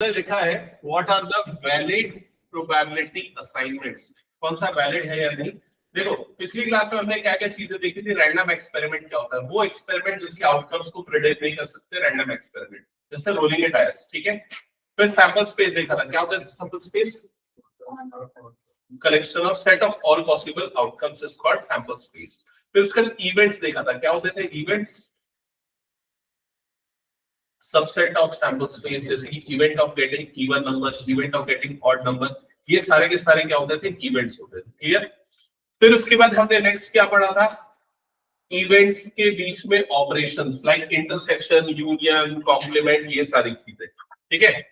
लिखा है what are the valid probability assignments, कौन सा वैलिड है या नहीं। देखो पिछली क्लास में हमने क्या क्या चीजें देखी थी। रैंडम एक्सपेरिमेंट क्या होता है, वो एक्सपेरिमेंट जिसके आउटकम्स को प्रेडिक्ट नहीं कर सकते, रैंडम एक्सपेरिमेंट, जैसे रोलिंग ए डाइस, ठीक है। फिर सैंपल स्पेस देखा था, क्या होता है sample space, collection of set of all possible outcomes is called sample space. फिर उसका इवेंट्स देखा था, क्या होते थे events, subset of sample space, जैसे कि event of getting even number, event of getting odd number, ये सारे के सारे क्या होते थे, इवेंट्स होते थे, क्लियर। फिर उसके बाद हमने नेक्स्ट क्या पढ़ा था, इवेंट्स के बीच में operations like intersection, union, complement, ये सारी चीजें, ठीक है।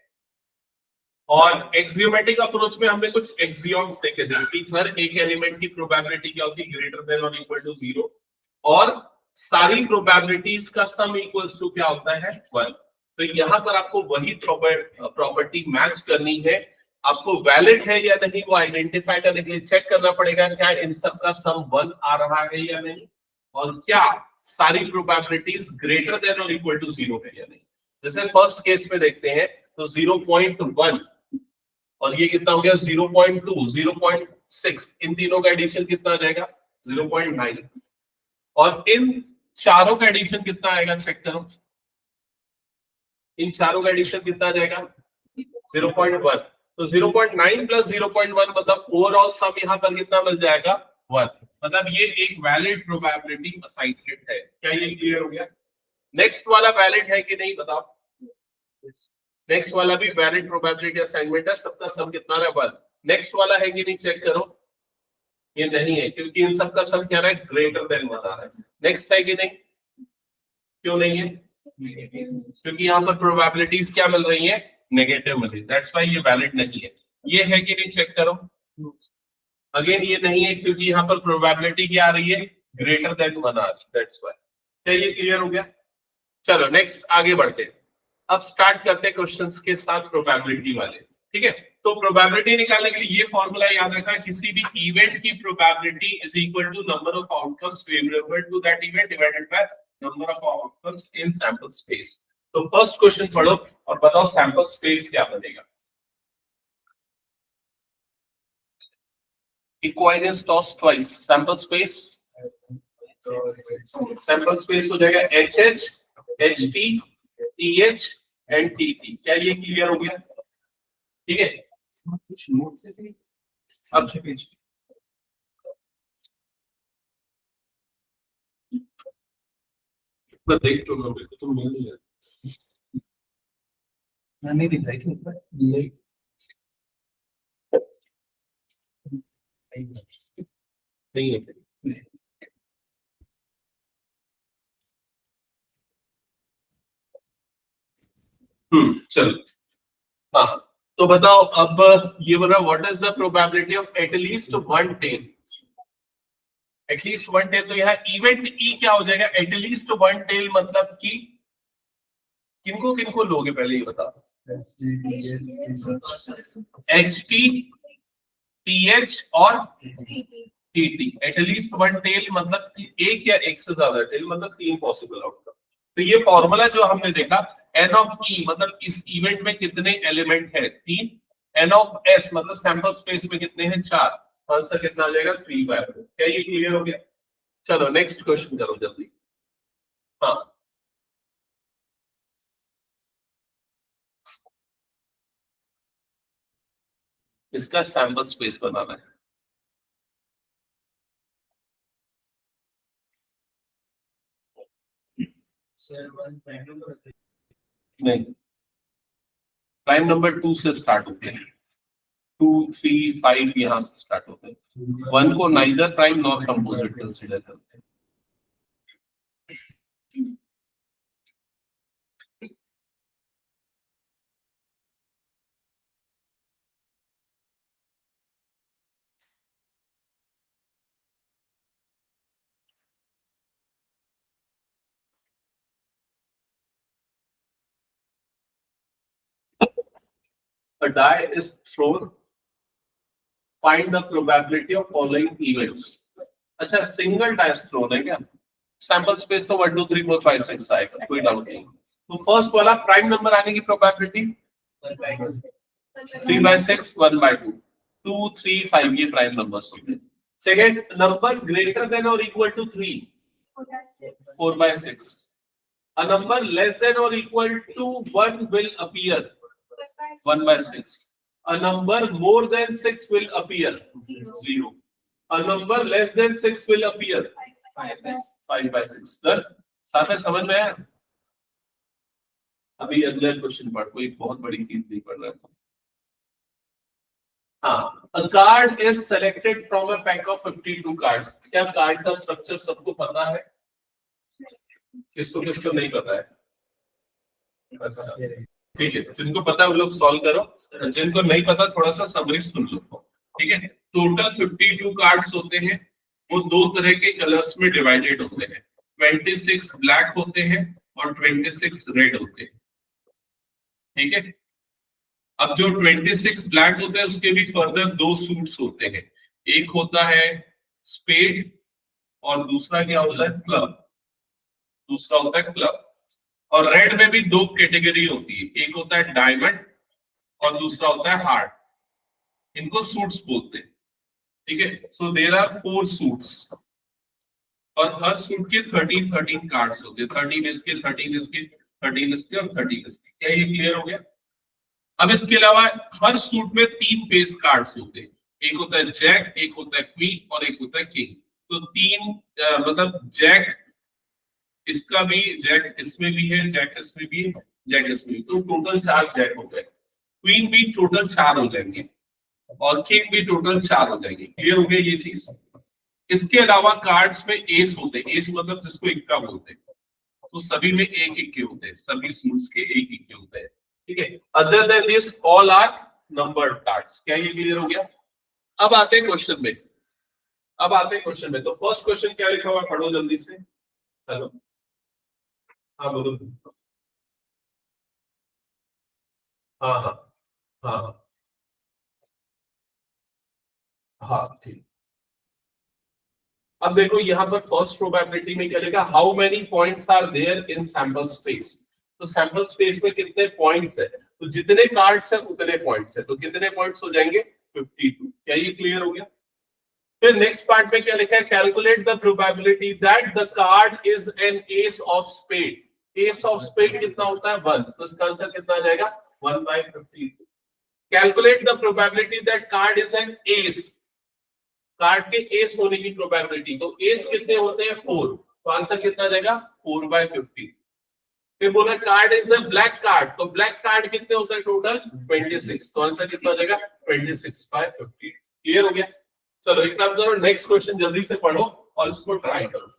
और एक्सियोमेटिक अप्रोच में हमने कुछ एक्सियोम्स देखे थे कि हर एक एलिमेंट की प्रोबेबिलिटी क्या होती है, ग्रेटर देन और इक्वल टू 0, और सारी प्रोबेबिलिटीज का सम इक्वल्स टू क्या होता है 1। तो यहां पर आपको वही प्रॉपर्टी मैच करनी है, आपको वैलिड है या नहीं वो आइडेंटिफाई करने के लिए चेक करना पड़ेगा क्या इन सब का सम 1 आ रहा है या नहीं, और क्या सारी प्रोबेबिलिटीज ग्रेटर देन और इक्वल टू 0 है या नहीं। जैसे फर्स्ट केस में देखते हैं तो 0.1 और ये कितना हो गया 0.2, 0.6, इन तीनों का एडिशन कितना आ जाएगा 0.9, और इन चारों का एडिशन कितना आएगा चेक करो, इन चारों का एडिशन कितना आ जाएगा 0.1। तो 0.9 प्लस 0.1 मतलब ओवरऑल सम यहाँ पर कितना मिल जाएगा 1, मतलब ये एक वैलिड प्रोबेबिलिटी असाइनमेंट है। क्या ये क्लियर हो गया। नेक्स्ट वाला वैलिड है कि नहीं बताओ, नेक्स्ट वाला भी वैलिड प्रोबेबिलिटी असाइनमेंट है, सबका सम कितना है 1। नेक्स्ट वाला है कि नहीं चेक करो, ये नहीं है क्योंकि इन सबका सम क्या है ग्रेटर देन बता रहा है। नेक्स्ट है कि नहीं, क्यों नहीं है, क्योंकि यहाँ पर प्रोबेबिलिटीज क्या मिल रही है नेगेटिव मिल रही है, दैट्स व्हाई ये वैलिड नहीं है। ये है कि नहीं चेक करो, अगेन ये नहीं है क्योंकि यहाँ पर प्रोबेबिलिटी क्या आ रही है ग्रेटर देन 1 आ रही है, दैट्स व्हाई। क्या ये क्लियर हो गया। चलो नेक्स्ट आगे बढ़ते हैं, अब स्टार्ट करते हैं क्वेश्चंस के साथ प्रोबेबिलिटी वाले, ठीक है। तो प्रोबेबिलिटी निकालने के लिए ये फॉर्मूला याद रखना, किसी भी इवेंट की probability is equal to number of outcomes favourable to that event divided by number of outcomes in sample space. तो फर्स्ट क्वेश्चन पढ़ो और बताओ सैंपल स्पेस क्या बनेगा। इक्वाइनेस toss twice, sample space, sample space हो जाएगा HH, HT, TH and TT। क्या ये क्लियर हो गया, ठीक है। अब देख तो लो, तुम मिल नहीं नहीं दिख रहा है नहीं है। चलो हाँ, तो बताओ अब ये बोला what is the probability of at least one tail. At least one tail, तो यहाँ इवेंट ई क्या हो जाएगा, एटलीस्ट वन टेल मतलब कि किनको किनको लोगे पहले ये बताओ, HT, TH और TT। एटलीस्ट वन टेल मतलब एक या एक से ज्यादा टेल, मतलब 3 पॉसिबल आउटकम। तो ये फॉर्मूला जो हमने देखा n ऑफ e मतलब इस इवेंट में कितने एलिमेंट है 3, n ऑफ s मतलब सैंपल स्पेस में कितने हैं 4, आंसर कितना आ जाएगा 3/4। क्या ये क्लियर हो गया। चलो नेक्स्ट क्वेश्चन करो जल्दी। हाँ इसका सैंपल स्पेस बनाना है। नहीं, प्राइम नंबर 2 से स्टार्ट होते हैं, 2, 3, 5 यहाँ से स्टार्ट होते हैं। 1 को neither prime nor composite consider करते हैं। A die is thrown, find the probability of following events। अच्छा सिंगल डाइस थ्रोन है क्या, सैंपल स्पेस तो 1 2 3 4 5 6 आएगा, कोई डाउट नहीं। तो फर्स्ट वाला प्राइम नंबर आने की प्रोबेबिलिटी 3/6 1/2 2 3 5 ये प्राइम नंबर्स होते हैं। सेकंड नंबर ग्रेटर देन और equal to 3 4/6 a number less than or equal to 1 will appear 1/6 a number more than 6 will appear 0 a number less than 6 will appear 5/6 sir सार्थक समझ में आया? अभी अगला क्वेश्चन पढ़, कोई बहुत बड़ी चीज नहीं पढ़ रहा है। हाँ, a card is selected from a pack of 52 cards। क्या कार्ड का स्ट्रक्चर सबको पता है? किसको किसको नहीं पता है? अच्छा ठीक है, जिनको पता है वो लोग सॉल्व करो, जिनको नहीं पता थोड़ा सा समरी सुन लो। ठीक है, टोटल 52 कार्ड्स होते हैं, वो दो तरह के कलर्स में डिवाइडेड होते हैं, 26 ब्लैक होते हैं और 26 रेड होते हैं। ठीक है, अब जो 26 ब्लैक होते हैं उसके भी फर्दर दो सूट्स होते हैं, एक होता है स्पेड और दूसरा क्या होता है क्लब, दूसरा होता है क्लब। और रेड में भी दो कैटेगरी होती है, एक होता है डायमंड और दूसरा होता है हार्ट, इनको सूट्स बोलते हैं। ठीक है, सो देयर आर 4 सूट्स और हर सूट के 13 कार्ड्स होते हैं, 13 इसके 13 इसके 13 इसके और 13 इसके। क्या ये क्लियर हो गया? अब इसके अलावा हर सूट में 3 फेस कार्ड्स होते हैं, एक होता है जैक, एक होता है क्वीन और एक होता है किंग। तो 3 मतलब जैक इसका भी, जैक इसमें भी है, जैक इसमें भी है, जैक इसमें भी, तो टोटल 4 जैक हो गए। क्वीन भी टोटल 4 हो जाएंगे और किंग भी टोटल 4 हो जाएंगे। क्लियर हो गया ये चीज? इसके अलावा कार्ड्स में एस होते हैं, एस मतलब जिसको इक्का बोलते हैं, तो सभी में एक एक के होते हैं, सभी सूट्स के एक एक के होते हैं। ठीक है, other than this all are numbered cards. क्या ये क्लियर हो गया? अब आते हैं क्वेश्चन में, अब आते हैं क्वेश्चन में। तो फर्स्ट क्वेश्चन क्या लिखा हुआ है, पढ़ो जल्दी से। हेलो, हाँ बोलो। हाँ हाँ हाँ हाँ ठीक। अब देखो यहाँ पर फर्स्ट प्रोबेबिलिटी में क्या लिखा, how many points are there in sample space. तो सैंपल स्पेस में कितने पॉइंट्स है, तो जितने कार्ड्स है उतने पॉइंट्स है, तो कितने पॉइंट्स हो जाएंगे 52। क्या ये क्लियर हो गया? फिर नेक्स्ट पार्ट में क्या लिखा है, calculate the probability that the card is an ace of spade. Ace of spade कितना होता है 1, तो इसका आंसर कितना आ जाएगा 1/52। Calculate the probability that card is an S, card के एस होने की प्रोबेबिलिटी, तो एस कितने होते हैं 4, तो आंसर कितना आ जाएगा 4/50। फिर बोला card is a black card, तो ब्लैक कार्ड कितने होते हैं टोटल 26, तो आंसर कितना आ जाएगा 26/50। क्लियर हो गया? चलो एक काम करो, नेक्स्ट क्वेश्चन जल्दी से पढ़ो और इसको ट्राई करो।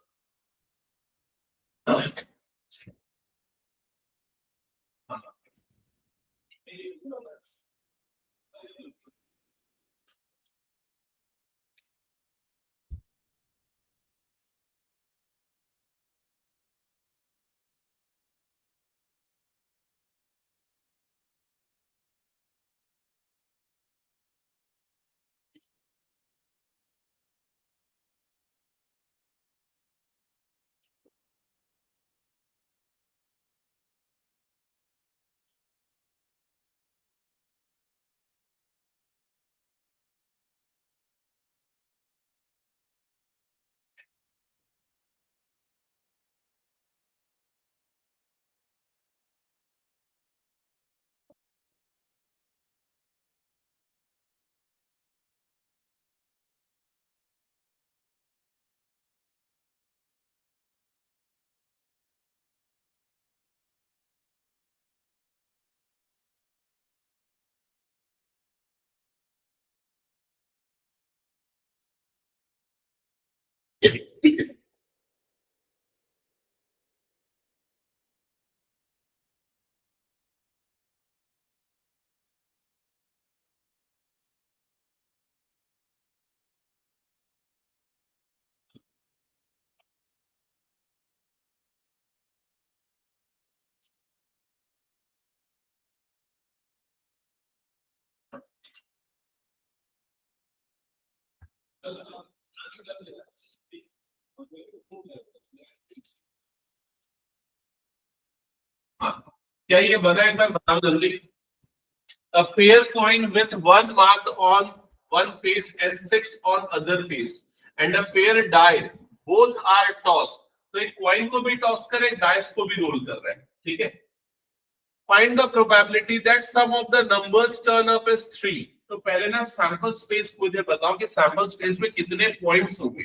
हाँ, क्या ये बना, एक बार बताओ जल्दी। A fair coin with one mark on one face and 6 on other face and a fair die both are tossed. तो एक coin को भी toss कर रहे हैं, dice को भी roll कर रहे हैं, ठीक है? Find the probability that sum of the numbers turn up is 3. तो पहले ना sample space मुझे बताओ कि sample space में कितने points होंगे?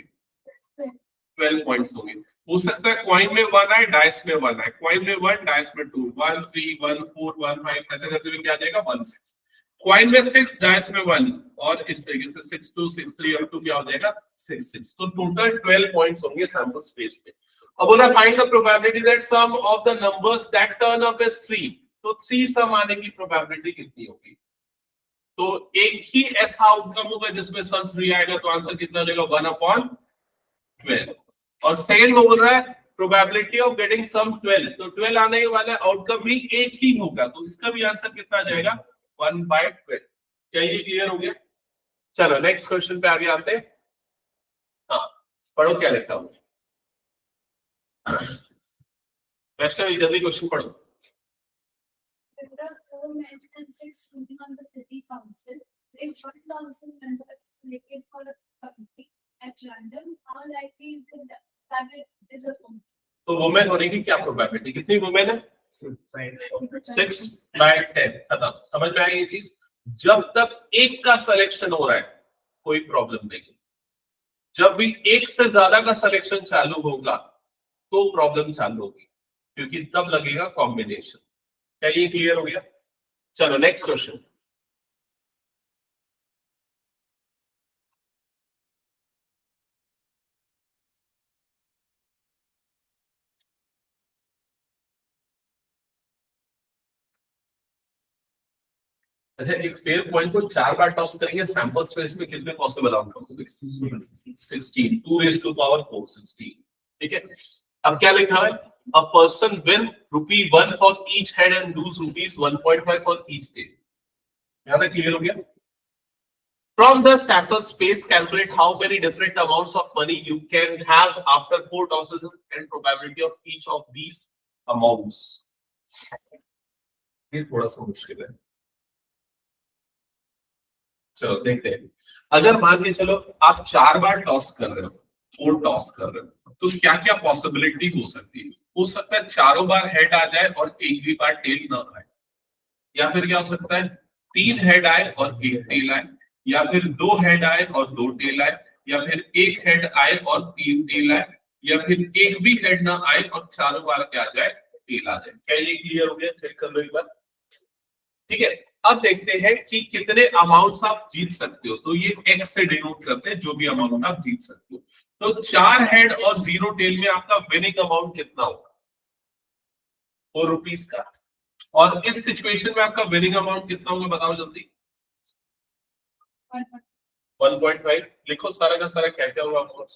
12 points होंगे. हो सकता है coin में 1 आए, dice में 1 आए. coin में 1, dice में 2, 1 3 1 4 1 5 ऐसे करते हुए क्या आ जाएगा 1 6. coin में 6, dice में 1 और इस तरीके से 6 2 6 3 up to क्या हो जाएगा 6 6. तो total 12 points होंगे sample space में. अब बोला find the probability that sum of the numbers that turn up is 3. तो 3 सम आने की प्रोबेबिलिटी कितनी होगी? तो एक ही ऐसा आउटकम होगा जिसमें सम 3 आएगा, तो आंसर कितना हो जाएगा 1/12. और सेकंड बोल रहा है प्रोबेबिलिटी ऑफ गेटिंग सम 12, तो 12 आने वाला आउटकम भी एक ही होगा, तो इसका भी आंसर कितना आ जाएगा 1/12. क्या ये क्लियर हो गया? चलो नेक्स्ट क्वेश्चन पे आगे आते हैं. हाँ पढ़ो क्या लिखा हुआ वैष्णवी, जल्दी क्वेश्चन पढ़ो. There are 4 men and 6 women on the city council. If 1,000 members is selected for a committee at random, how likely is it that it is a woman? तो वुमेन होने की क्या प्रोबेबिलिटी? कितनी वुमेन है? 6/10. खत्म. समझ में आई ये चीज? जब तक एक का सिलेक्शन हो रहा है कोई प्रॉब्लम नहीं. जब भी एक से ज्यादा का सिलेक्शन चालू होगा तो प्रॉब्लम चालू होगी, क्योंकि तब लगेगा कॉम्बिनेशन. क्या ये क्लियर हो गया? चलो नेक्स्ट क्वेश्चन. अच्छा, एक फेयर पॉइंट को 4 बार टॉस करेंगे, सैंपल स्पेस में कितने पॉसिबल आउटकम होंगे? 16. 2⁴ 16. ठीक है. अब क्या लिख रहा है? A person win ₹1 for each head and lose ₹1.5 for each tail. यहाँ तक क्लियर हो गया? From the sample space, calculate how many different amounts of money you can have after 4 tosses and probability of each of these amounts. ये थोड़ा सा मुश्किल है. चलो देखते हैं. अगर मान के चलो आप 4 बार टॉस कर रहे हो, 4 टॉस कर रहे हो, तो क्या क्या पॉसिबिलिटी हो सकती है? हो सकता है चारों बार हेड आ जाए और एक भी बार टेल ना आए, या फिर क्या हो सकता है 3 हेड आए और 1 टेल आए, या फिर 2 हेड आए और 2 टेल आए, या फिर 1 हेड आए और 3 टेल आए, या फिर एक भी हेड ना आए और चारों बार क्या आ जाए टेल आ जाए. क्या ये क्लियर हो गया? चेक कर लो एक बार. ठीक है. अब देखते हैं कि कितने अमाउंट्स आप जीत सकते हो. तो ये x से डिनोट करते हैं जो भी अमाउंट आप जीत सकते हो. तो 4 हेड और 0 टेल में आपका विनिंग अमाउंट कितना होगा? ₹4 का. और इस सिचुएशन में आपका विनिंग अमाउंट कितना होगा बताओ जल्दी. 1.5. लिखो सारा का सारा क्या क्या होगा अमाउंट.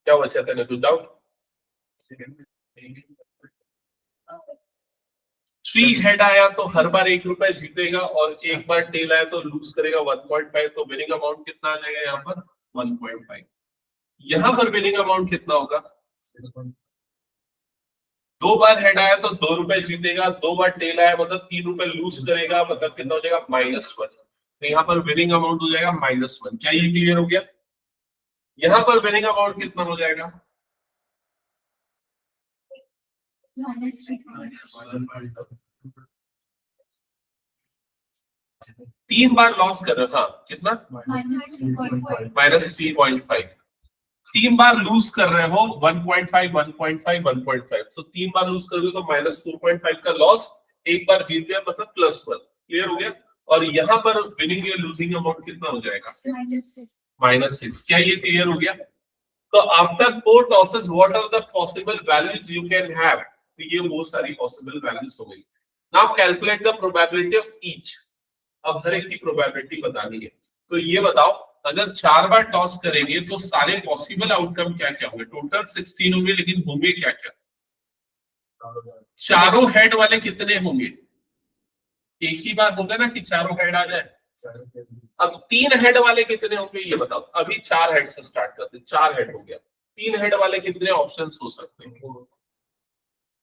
क्या बचा था? कुछ डाउट? 3 हेड आया तो हर बार ₹1 जीतेगा, और एक बार टेल आया तो लूज करेगा 1.5. तो विनिंग अमाउंट कितना आ जाएगा यहाँ पर? 1.5. यहाँ पर विनिंग अमाउंट कितना होगा? 2 बार हेड आया तो ₹2 जीतेगा, 2 बार टेल आया मतलब ₹3 लूज करेगा, मतलब कितना हो जाएगा -1. तो यहाँ पर विनिंग अमाउंट हो जाएगा -1. क्या ये क्लियर हो गया? यहाँ पर विनिंग अमाउंट कितना हो जाएगा? तीन बार लॉस कर रहे हो. हाँ कितना? -3.5. 3 बार लूज कर रहे हो 1.5 1.5 1.5. तो 3 बार लूज कर रहे हो तो -4.5 का लॉस. एक बार जीत गया मतलब +1. क्लियर हो गया? और यहाँ पर विनिंग या लूजिंग अमाउंट कितना हो जाएगा? -6. क्या ये क्लियर हो गया? तो after 4 tosses what are the possible values you can have. तो ये बहुत सारी पॉसिबल वैल्यूज हो गई. Now calculate the probability of each. अब हर एक की प्रोबेबिलिटी बतानी है. तो ये बताओ अगर 4 बार टॉस करेंगे तो सारे पॉसिबल आउटकम क्या क्या होंगे? टोटल 16 होंगे, लेकिन होंगे क्या क्या? चारों हेड वाले कितने होंगे? एक ही बार होगा ना कि चारों हेड आ जाए. अब 3 हेड वाले कितने होंगे ये बताओ. अभी 4 हेड से स्टार्ट करते. 4 हेड हो गया तीन हेड वाले कितने ऑप्शंस हो सकते हैं?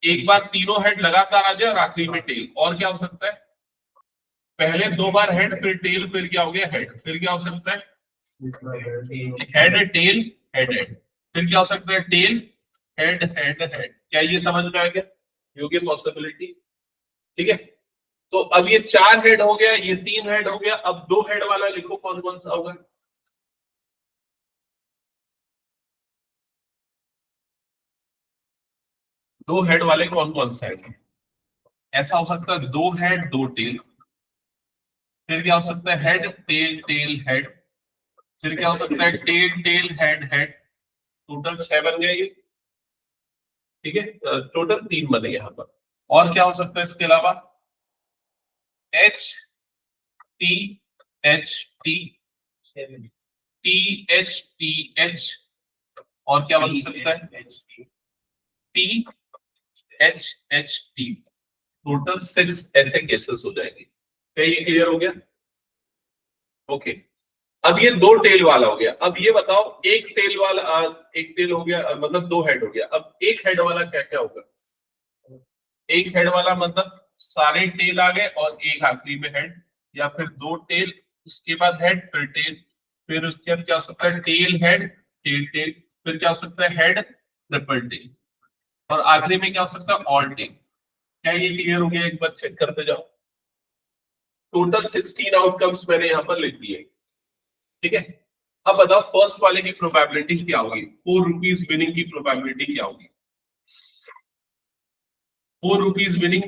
एक बार तीनों हेड लगातार आ जाए और आखिरी में टेल। और क्या हो सकता है? पहले दो बार हेड, फिर टेल, फिर क्या हो गया हेड, फिर क्या हो सकता है? हेड टेल हेड हेड, फिर क्या हो सकता है? Tell head head head. क्या ये समझ में आ गया? योग्य पॉसिबिलिटी। ठीक है, तो अब ये चार हेड हो गया, ये तीन हेड हो गया। अब दो हेड वाला लिखो, कौन कौन सा होगा? दो हेड वाले कौन कौन सा है? ऐसा हो सकता है दो हेड दो टेल, फिर क्या हो सकता है? हेड टेल टेल हेड, फिर क्या हो सकता है? Tail tail head head. Total 6 बन गए ये। ठीक है, टोटल 3 बने यहाँ पर। और क्या हो सकता है इसके अलावा? H T H T, T H, और क्या बन सकता है? T H T. टोटल 6 ऐसे केसेस हो जाएंगे। क्या ये क्लियर हो गया? ओके, अब ये दो टेल वाला हो गया। अब ये बताओ, एक टेल वाला एक टेल हो गया, मतलब दो हेड हो गया। अब एक हेड वाला क्या क्या होगा? एक हेड वाला मतलब सारे टेल आ गए और एक आखिरी में हेड, या फिर दो टेल उसके बाद हेड फिर टेल, फिर उसके बाद क्या हो सकता है? टेल हेड टेल टेल, फिर क्या हो सकता है? हेड ट्रिपल टेल, और आखिरी में क्या हो सकता है? All tail. क्या ये क्लियर हो गया? एक बार चेक करते जाओ। टोटल 16 आउटकम्स मैंने यहाँ पर लिख दिए। ठीक है, अब बताओ फर्स्ट वाले की प्रोबेबिलिटी क्या होगी? 4 रुपीज विनिंग की प्रोबेबिलिटी क्या होगी? 4 रुपीज विनिंग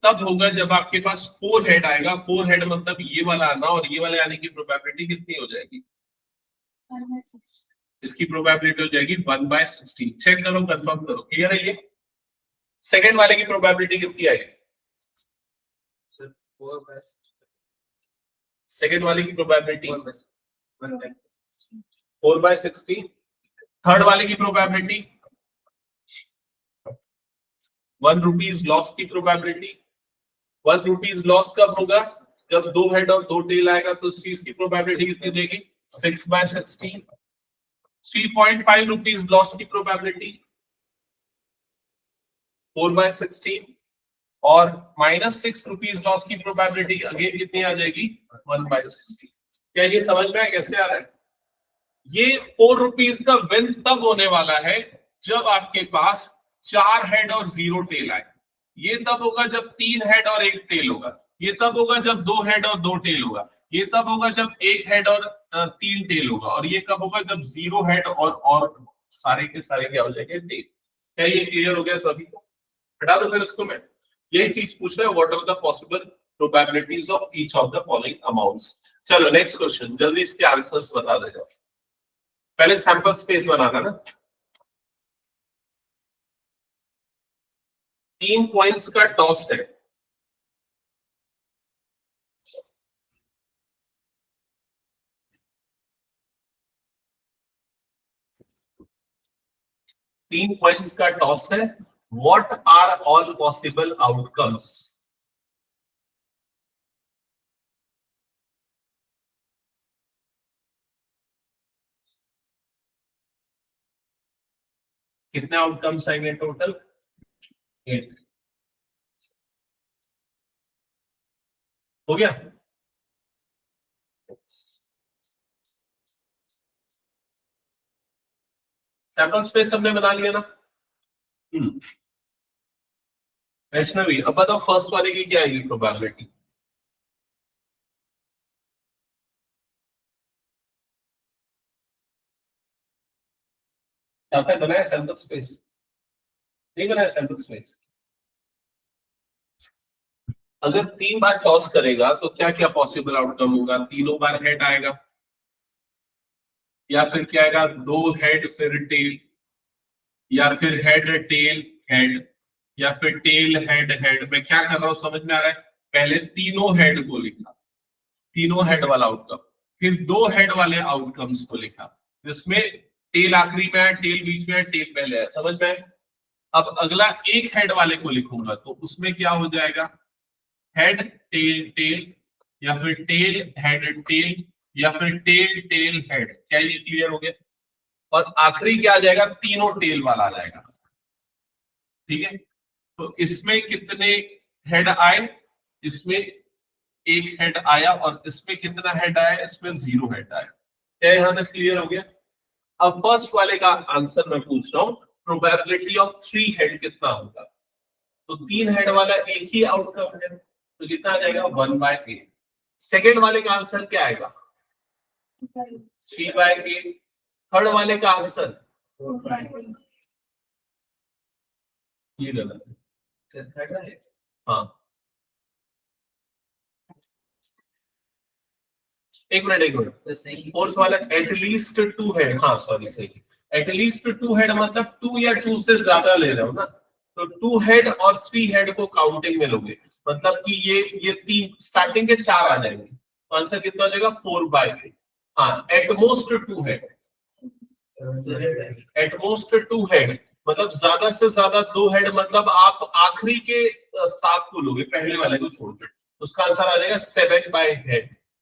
तब होगा जब आपके पास 4 हेड आएगा। 4 हेड मतलब ये वाला आना, और ये वाले आने की प्रोबेबिलिटी कितनी हो जाएगी? इसकी प्रोबेबिलिटी हो जाएगी 1/16। चेक करो, कंफर्म करो, क्लियर है ये? सेकंड वाले की प्रोबेबिलिटी कितनी आएगी? सेकंड वाले की प्रोबेबिलिटी 4/16। थर्ड वाले की प्रोबेबिलिटी 1 रुपीज लॉस की प्रोबेबिलिटी। 1 रुपीज लॉस कब होगा? जब दो हेड और दो टेल आएगा। तो इस चीज की प्रोबेबिलिटी कितनी देगी? 6/16। 3.5 रुपीज लॉस की प्रोबेबिलिटी 4/16, और -6 रुपीज लॉस की प्रोबेबिलिटी अगेन कितनी आ जाएगी? 1/16। क्या ये समझ में आया कैसे आ रहा है? ये 4 रुपीज का विन तब होने वाला है जब आपके पास 4 हेड और 0 टेल आए। ये तब होगा जब 3 हेड और 1 टेल होगा। ये तब होगा जब 2 हेड और 2 टेल होगा। ये तब होगा जब 1 हेड और 3 टेल होगा। और ये कब होगा? जब 0 हेड और सारे के सारे क्या हो जाएंगे? टेल। क्या ये क्लियर हो गया सभी को? हटा दो फिर इसको। मैं यही चीज पूछ रहा है, what are the possible probabilities of each of the following amounts. चलो नेक्स्ट क्वेश्चन, जल्दी इसके आंसर्स बता देगा। पहले सैंपल स्पेस बनाना ना। 3 पॉइंट्स का टॉस है। तीन पॉइंट्स का टॉस है। What are all possible outcomes? कितने आउटकम्स आएंगे टोटल? 8। हो गया? सैंपल स्पेस हमने बना लिया ना। वैष्णवी, अब बताओ फर्स्ट वाले की क्या आएगी प्रोबेबिलिटी? बनाया सैंपल स्पेस? नहीं बनाया सैंपल स्पेस। अगर 3 बार टॉस करेगा तो क्या क्या पॉसिबल आउटकम होगा? तीनों बार हेड आएगा, या फिर क्या आएगा? 2 हेड फिर टेल, या फिर हेड टेल हेड, या फिर टेल हेड हेड। मैं क्या कर रहा हूं समझ में आ रहा है? पहले तीनों हेड को लिखा, तीनों हेड वाला आउटकम, फिर 2 हेड वाले आउटकम्स को लिखा, जिसमें टेल आखिरी में है, टेल बीच में है, टेल पहले है। समझ में? अब अगला एक हेड वाले को लिखूंगा तो उसमें क्या हो जाएगा? हेड टेल टेल, या फिर टेल हेड टेल, या फिर टेल टेल हेड। क्या ये क्लियर हो गया? और आखिरी क्या आ जाएगा, तीनों टेल वाला आ जाएगा। ठीक है, तो इसमें कितने हेड आए, इसमें एक हेड आया, और इसमें कितना हेड आया, इसमें 0 हेड आया। क्या यहां तक क्लियर हो गया? अब फर्स्ट वाले का आंसर मैं पूछ रहा हूं, प्रोबेबिलिटी ऑफ 3 हेड कितना होगा? तो 3 हेड वाला एक ही आउटकम है, तो कितना आ जाएगा, 1/8। सेकेंड वाले का आंसर क्या आएगा, 3/8। थर्ड वाले का आंसर ये गलत है। हाँ, एक मिनट, फोर्थ वाला एटलीस्ट 2 हेड, हाँ सॉरी सही, एटलीस्ट 2 हेड मतलब 2 या 2 से ज्यादा ले रहे हो ना, तो 2 हेड और 3 हेड को काउंटिंग में लोगे, मतलब कि ये 3 स्टार्टिंग के 4 आ जाएंगे, तो आंसर कितना हो जाएगा, 4/8। हाँ, एटमोस्ट 2 हेड, एटमोस्ट 2 हेड मतलब ज्यादा से ज्यादा 2 हेड, मतलब आप आखिरी के 7 को लोगे, पहले वाले को छोड़कर, उसका आंसर आ जाएगा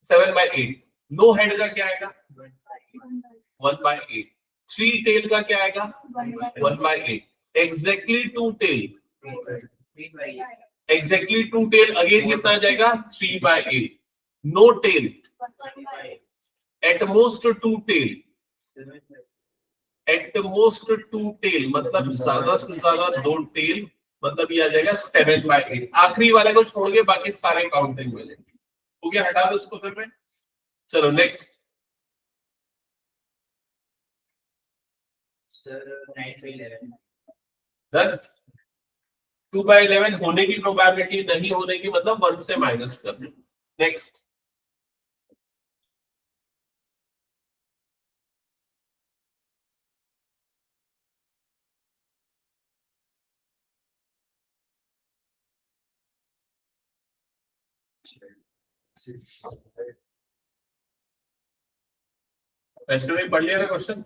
7/8। नो हेड का क्या आएगा, 1/8। 3 टेल का क्या आएगा, 1/8। Exactly 2 tail, exactly 2 tail again कितना आ जाएगा, 3/8। No tail, at most 2 tail, at most 2 tail मतलब ज्यादा से ज्यादा 2 टेल, मतलब ये आ जाएगा 7/8। आखिरी वाले को छोड़ के बाकी सारे काउंटिंग में लेंगे। हो गया, हटा दो इसको फिर में। चलो नेक्स्ट, डन। 2/11 होने की प्रोबेबिलिटी, नहीं होने की मतलब 1 से माइनस कर दो। नेक्स्ट, वैष्णव ने पढ़ लिया था क्वेश्चन,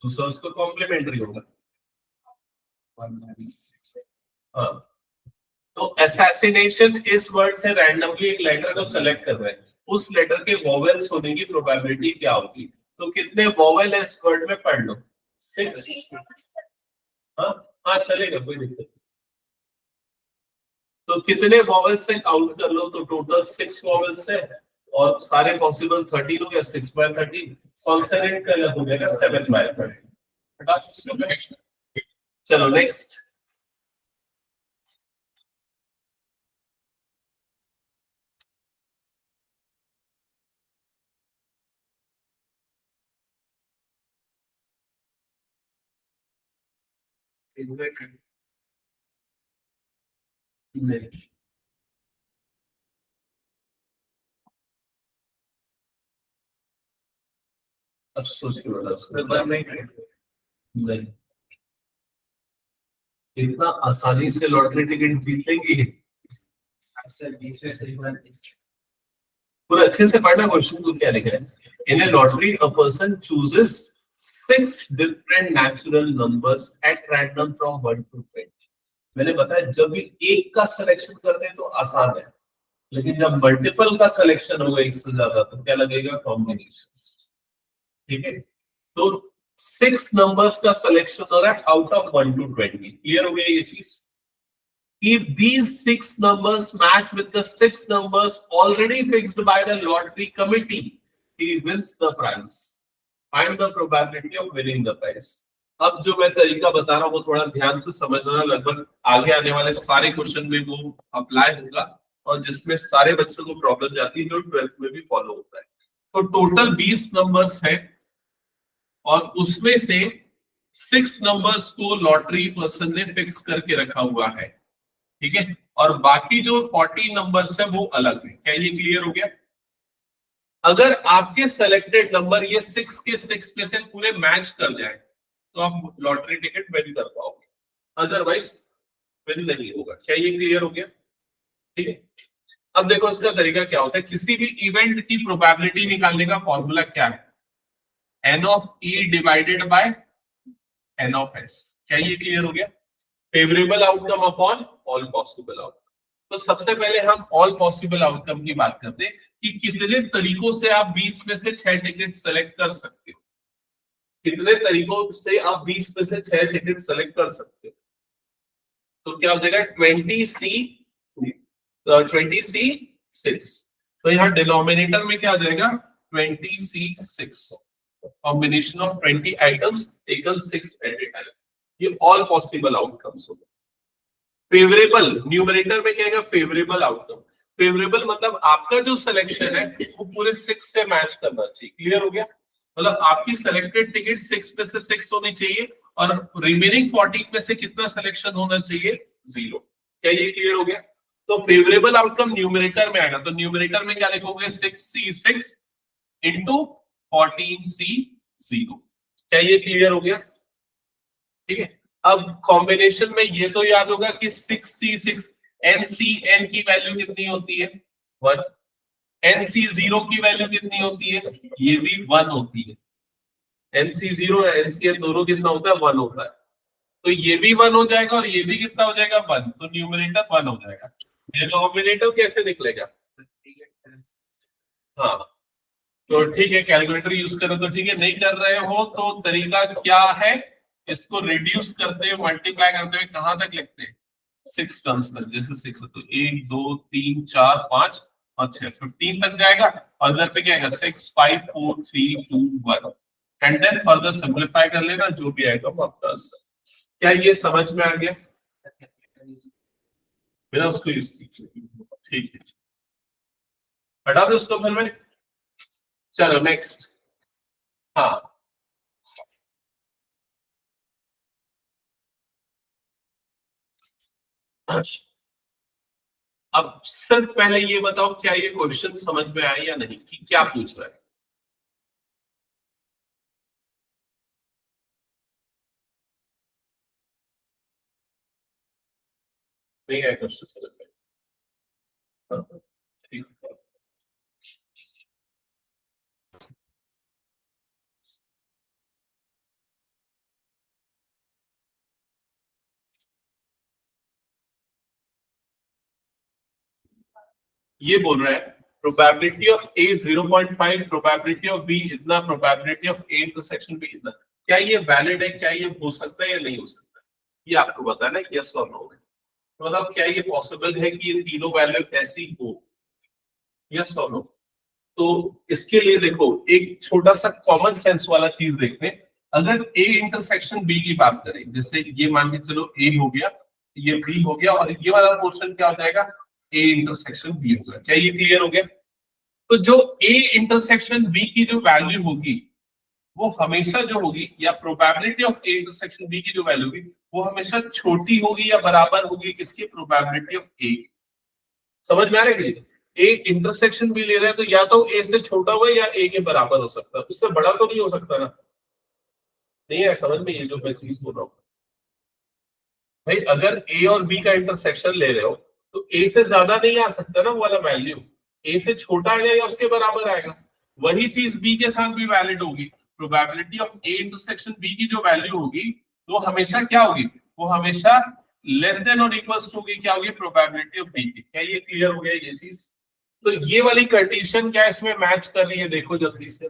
दूसरा उसको कॉम्प्लीमेंट्री होगा। हाँ, तो असैसिनेशन इस वर्ड से रैंडमली एक लेटर को सेलेक्ट कर रहे हैं, उस लेटर के वोवेल्स होने की प्रोबेबिलिटी क्या होगी? तो कितने वोवेल है इस वर्ड में, पढ़ लो, 6। हाँ हाँ चलेगा, कोई दिक्कत नहीं। तो कितने वोवेल्स से काउंट कर लो, तो टोटल 6 वोवेल्स है, और सारे पॉसिबल 13 हो गया, 6/13। कॉन्सोनेंट का हो जाएगा 7/13। चलो नेक्स्ट, अब सोच के बता, नहीं, इतना आसानी से लॉटरी टिकट जीत लेंगे? पूरा अच्छे से पढ़ना क्वेश्चन को, क्या लिखा है, in a lottery a person chooses 6 different natural numbers at random from 1 to 20। मैंने बताया जब भी एक का सिलेक्शन करते हैं तो आसान है, लेकिन जब मल्टीपल का सिलेक्शन होगा एक से ज्यादा, तो क्या लगेगा, कॉम्बिनेशन। ठीक है, तो 6 नंबर्स का सिलेक्शन हो रहा है आउट ऑफ 1 to 20। क्लियर हो गया ये चीज? If these 6 numbers match with the 6 numbers already fixed by the lottery committee, he wins the prize. Find the probability of winning the prize. अब जो मैं तरीका बता रहा हूँ वो थोड़ा ध्यान से समझना, लगभग आगे आने वाले सारे क्वेश्चन में वो अप्लाई होगा, और जिसमें सारे बच्चों को प्रॉब्लम जाती है, जो 12th में भी फॉलो होता है। तो टोटल 20 नंबर्स है, और उसमें से 6 नंबर्स को लॉटरी पर्सन ने फिक्स करके रखा हुआ है। ठीक है, और बाकी जो 40 नंबर्स है वो अलग है। क्या ये क्लियर हो गया? अगर आपके सेलेक्टेड नंबर ये 6 के 6 में से पूरे मैच कर जाए तो आप लॉटरी टिकट विन कर पाओगे, अदरवाइज विन नहीं होगा। क्या ये क्लियर हो गया? ठीक है, अब देखो इसका तरीका क्या होता है, किसी भी इवेंट की प्रोबेबिलिटी निकालने का फॉर्मूला क्या है, n of e divided by n of s। क्या ये क्लियर हो गया? Favourable outcome upon all possible outcome. तो सबसे पहले हम ऑल पॉसिबल आउटकम की बात करते हैं कि कितने तरीकों से आप 20 में से 6 टिकट सेलेक्ट कर सकते हो, कितने तरीकों से आप 20 में से 6 टिकट सेलेक्ट कर सकते हो। तो क्या हो जाएगा 20C6। तो यहाँ डिनोमिनेटर में क्या आ जाएगा 20C6, combination of 20 items taken 6 at a time. ये ऑल पॉसिबल आउटकम्स होगा। फेवरेबल न्यूमरेटर में क्या है फेवरेबल आउटकम। फेवरेबल मतलब आपका जो सिलेक्शन है वो पूरे 6 से मैच करना चाहिए। क्लियर हो गया? मतलब आपकी सिलेक्टेड टिकट 6 में से 6 होनी चाहिए और रिमेनिंग 14 में से कितना सिलेक्शन होना चाहिए 0। क्या ये क्लियर हो गया? तो फेवरेबल आउटकम न्यूमरेटर में आएगा। तो न्यूमरेटर में क्या लिखोगे 6C6 इंटू 14C0। क्या ये क्लियर हो गया? ठीक है। अब कॉम्बिनेशन में ये तो याद होगा कि 6C6 NCN की वैल्यू कितनी होती है 1, NC0 की वैल्यू कितनी होती है ये भी 1 होती है। NC0 और NCN दोनों कितना होता है 1 होता है। तो ये भी 1 हो जाएगा और ये भी कितना हो जाएगा 1। तो न्यूमरेटर 1 हो जाएगा। डिनोमिनेटर कैसे निकलेगा? हाँ तो ठीक है, कैलकुलेटर यूज करो तो ठीक है, नहीं कर रहे हो तो तरीका क्या है, इसको रिड्यूस करते हुए मल्टीप्लाई करते हुए कहां तक लिखते हैं 6 टर्म्स तक। जैसे 6 तो 1 2 3 4 5 और 6 15 तक जाएगा और इधर पे क्या आएगा 6 5 4 3 2 1 एंड देन फर्दर सिंपलीफाई कर लेना जो भी आएगा वो आपका आंसर। क्या ये समझ में आ गया? बिना उसको ठीक है, हटा दो उसको फिर में। चलो नेक्स्ट। हाँ अब सिर्फ पहले ये बताओ क्या ये क्वेश्चन समझ में आया या नहीं कि क्या पूछ रहा है? नहीं आया क्वेश्चन समझ में? हाँ, ठीक है। ये बोल रहा है probability of A 0.5, probability of B इतना, probability of A intersection B इतना। क्या ये वैलिड है? क्या ये हो सकता है या नहीं हो सकता? ये आपको बताना है यस और नो में। मतलब क्या ये पॉसिबल है कि ये तीनों वैल्यू ऐसी हो? यस और नो। तो इसके लिए देखो एक छोटा सा कॉमन सेंस वाला चीज देखते हैं। अगर A इंटरसेक्शन B की बात करें, जैसे ये मान के चलो A हो गया, ये B हो गया और ये वाला पोर्शन क्या हो जाएगा A इंटरसेक्शन B हो गया। क्या ये क्लियर हो गया? तो जो A इंटरसेक्शन B की जो वैल्यू होगी वो हमेशा जो होगी, या probability of A intersection B की जो वैल्यू होगी वो हमेशा छोटी होगी या बराबर होगी किसकी? Probability of A। समझ में आ रहा है? A इंटरसेक्शन B ले रहे हैं तो या तो A से छोटा हुआ या A के बराबर हो सकता है, उससे बड़ा तो नहीं हो सकता ना। नहीं है समझ में ये जो मैं चीज बोल रहा हूँ भाई? अगर A और B का इंटरसेक्शन ले रहे हो तो A से ज्यादा नहीं आ सकता ना वो वाला वैल्यू, A से छोटा आएगा या उसके बराबर आएगा। वही चीज B के साथ भी वैलिड होगी। Probability of A intersection B की जो वैल्यू होगी वो हमेशा क्या होगी? वो हमेशा लेस देन और इक्वल्स टू की क्या होगी? प्रोबेबिलिटी ऑफ B की। क्या ये क्लियर हो गया ये चीज? तो ये वाली कंडीशन क्या इसमें मैच कर रही है? देखो जल्दी से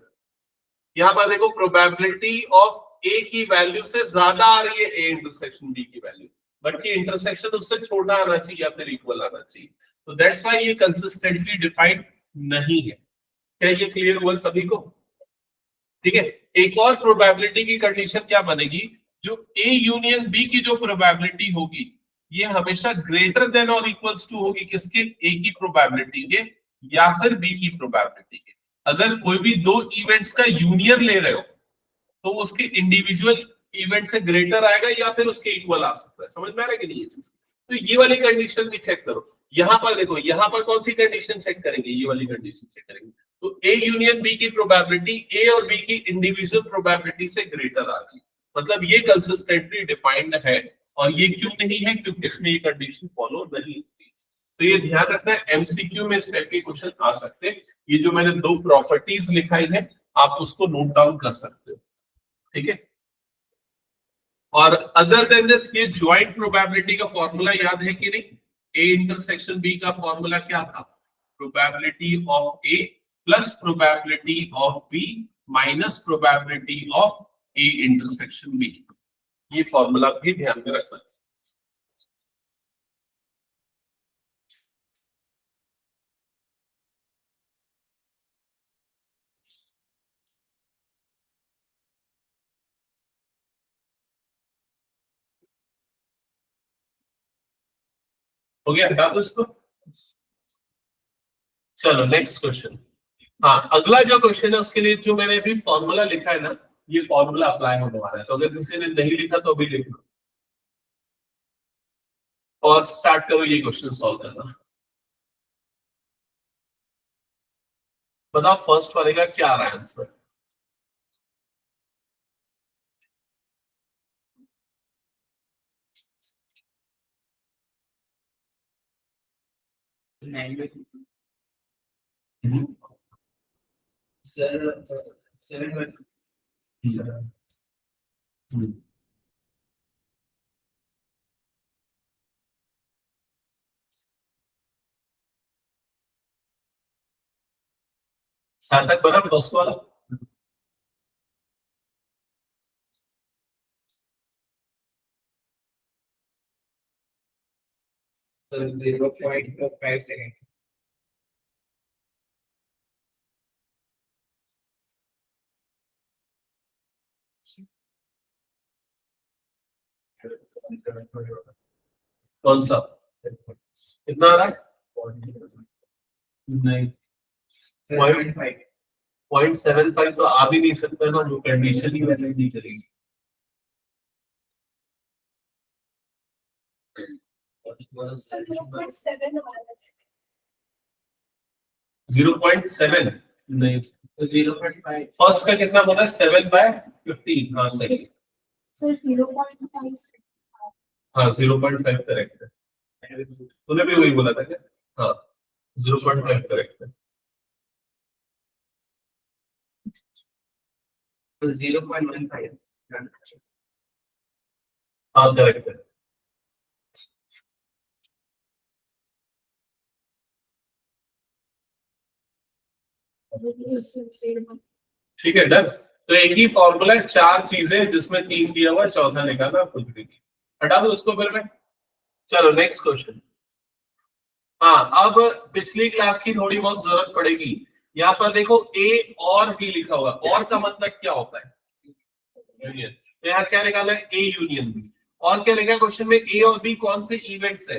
यहाँ पर देखो, प्रोबेबिलिटी ऑफ A की वैल्यू से ज्यादा आ रही है A इंटरसेक्शन B की वैल्यू, बट की इंटरसेक्शन उससे छोटा आना चाहिए या फिर इक्वल आना चाहिए। तो दैट्स व्हाई ये कंसिस्टेंटली डिफाइंड नहीं है। क्या ये क्लियर हुआ सभी को? ठीक है। एक और प्रोबेबिलिटी की कंडीशन क्या बनेगी? जो A यूनियन B की जो प्रोबेबिलिटी होगी ये हमेशा ग्रेटर देन और इक्वल्स टू होगी किसके? A की प्रोबेबिलिटी के या फिर B की प्रोबेबिलिटी के। अगर कोई भी दो इवेंट्स का यूनियन ले रहे हो तो उसके इंडिविजुअल इवेंट से ग्रेटर आएगा या फिर उसके इक्वल आ सकता है। समझ में आ रहा है कि नहीं ये चीज? तो ये वाली कंडीशन भी चेक करो। यहाँ पर देखो, यहाँ पर कौन सी कंडीशन चेक करेंगे? ये वाली कंडीशन चेक करेंगे। तो A यूनियन B की प्रोबेबिलिटी A और B की इंडिविजुअल प्रोबेबिलिटी से ग्रेटर आ रही है, मतलब ये कंसिस्टेंटली डिफाइंड है। और ये क्यों नहीं है? क्योंकि इसमें ये कंडीशन फॉलो नहीं होती। तो ये ध्यान रखना है, एमसीक्यू में इस टाइप के क्वेश्चन आ सकते हैं। ये जो मैंने दो प्रॉपर्टीज लिखाई है आप उसको नोट डाउन कर सकते हो, ठीक है। और अदर देन दिस, ये ज्वाइंट प्रोबेबिलिटी का फॉर्मूला याद है कि नहीं? ए इंटरसेक्शन बी का फॉर्मूला क्या था? Probability of A plus probability of B minus probability of A intersection B. ये फॉर्मूला भी ध्यान में रखना है। हो गया, हटा दो इसको। चलो नेक्स्ट क्वेश्चन। हाँ, अगला जो क्वेश्चन है उसके लिए जो मैंने अभी फॉर्मूला लिखा है ना, ये फॉर्मूला अप्लाई होने वाला है। तो अगर किसी ने नहीं लिखा तो अभी लिख लो और स्टार्ट करो ये क्वेश्चन सॉल्व करना। बताओ फर्स्ट वाले का क्या आ रहा है आंसर? सार्थक बना फर्स्ट वाला? So 0.5 second. कौन सा कितना आ रहा है? नहीं, 0.75 तो आ भी नहीं सकता ना, जो कंडीशन ही वैलिड नहीं करेगी। So 0.7 हमारा 0.7 नहीं, तो 0.5. फर्स्ट का कितना बोला? 7/15। हाँ सही, so 0.5 हाँ 0.5 करेक्ट है। तूने भी वही बोला था क्या? हाँ 0.5 करेक्ट है। तो 0.15. हाँ करेक्ट है। ठीक है, डन। तो एक ही फॉर्मूला है, चार चीजें जिसमें 3 दिया हुआ है, चौथा निकालना, कुछ भी नहीं। हटा दो उसको फिर मैं। चलो नेक्स्ट क्वेश्चन। हाँ, अब पिछली क्लास की थोड़ी बहुत जरूरत पड़ेगी। यहाँ पर देखो ए और बी लिखा हुआ है। और का मतलब क्या होता है? यूनियन। तो यहाँ क्या निकाला है? A union B. और क्या लिखा है क्वेश्चन में? ए और बी कौन से इवेंट्स है?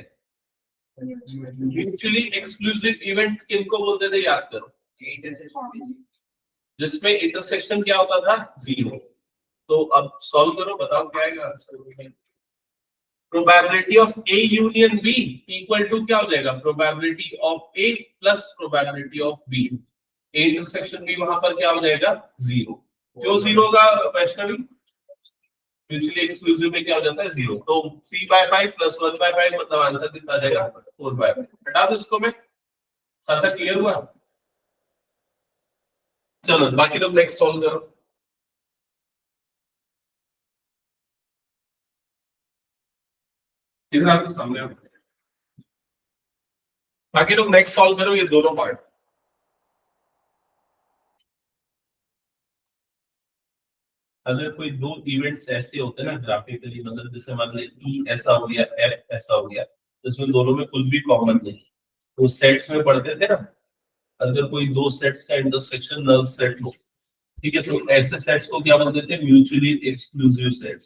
म्यूचुअली एक्सक्लूसिव इवेंट्स किनको बोलते थे, याद करो। जिसमें इंटरसेक्शन क्या होता था? 0। तो अब सॉल्व करो, बताओ क्या आएगा answer. Probability of A union B equal to क्या हो जाएगा? Probability of A plus probability of B. A intersection B वहां पर क्या हो जाएगा? 0। क्यों 0 होगा वैष्णवी? म्यूचुअली एक्सक्लूसिव में क्या हो जाता है? 0। तो 3/5 प्लस 1/5 मतलब आंसर कितना आ जाएगा? 4/5। हटा दो इसको। मैं सारा क्लियर हुआ? चलो बाकी लोग नेक्स्ट सॉल्व करो। इधर आपके सामने आओ। बाकी लोग नेक्स्ट सॉल्व करो ये दोनों पार्ट। अगर कोई दो इवेंट्स ऐसे होते हैं ना ग्राफिकली, मतलब जैसे मान लीजिए ई ऐसा हो गया, एफ ऐसा हो गया, तो इसमें दोनों में कुछ भी कॉमन नहीं, तो सेट्स में पढ़ते थे ना, अगर कोई दो सेट्स का इंटरसेक्शन नल सेट हो, ठीक है, तो ऐसे सेट्स को क्या बोलते थे? Mutually exclusive sets.